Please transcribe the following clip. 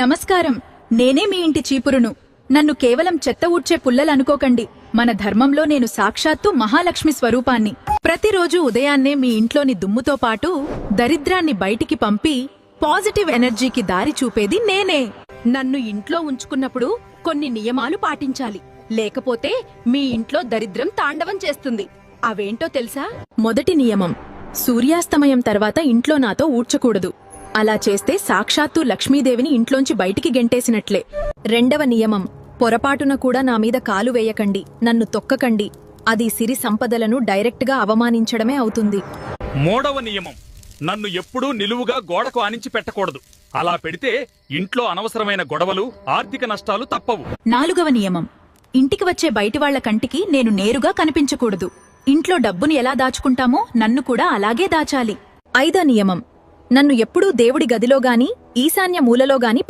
నమస్కారం. నేనే మీ ఇంటి చీపురును. నన్ను కేవలం చెత్త ఊడ్చే పుల్లలనుకోకండి. మన ధర్మంలో నేను సాక్షాత్తు మహాలక్ష్మి స్వరూపాన్ని. ప్రతిరోజు ఉదయాన్నే మీ ఇంట్లోని దుమ్ముతో పాటు దరిద్రాన్ని బయటికి పంపి పాజిటివ్ ఎనర్జీకి దారి చూపేది నేనే. నన్ను ఇంట్లో ఉంచుకున్నప్పుడు కొన్ని నియమాలు పాటించాలి, లేకపోతే మీ ఇంట్లో దరిద్రం తాండవం చేస్తుంది. అవేంటో తెలుసా? మొదటి నియమం, సూర్యాస్తమయం తర్వాత ఇంట్లో నాతో ఊడ్చకూడదు. అలా చేస్తే సాక్షాత్తు లక్ష్మీదేవిని ఇంట్లోంచి బయటికి గెంటేసినట్లే. రెండవ నియమం, పొరపాటున కూడా నా మీద కాలు వేయకండి, నన్ను తొక్కకండి. అది సిరి సంపదలను డైరెక్ట్గా అవమానించడమే అవుతుంది. మూడవ నియమం, నన్ను ఎప్పుడూ నిలువుగా గోడకు ఆనించి పెట్టకూడదు. అలా పెడితే ఇంట్లో అనవసరమైన గొడవలు, ఆర్థిక నష్టాలు తప్పవు. నాలుగవ నియమం, ఇంటికి వచ్చే బయటివాళ్ల కంటికి నేను నేరుగా కనిపించకూడదు. ఇంట్లో డబ్బుని ఎలా దాచుకుంటామో నన్ను కూడా అలాగే దాచాలి. ఐదో నియమం, నన్ను ఎప్పుడూ దేవుడి గదిలోగాని ఈశాన్య మూలలోగాని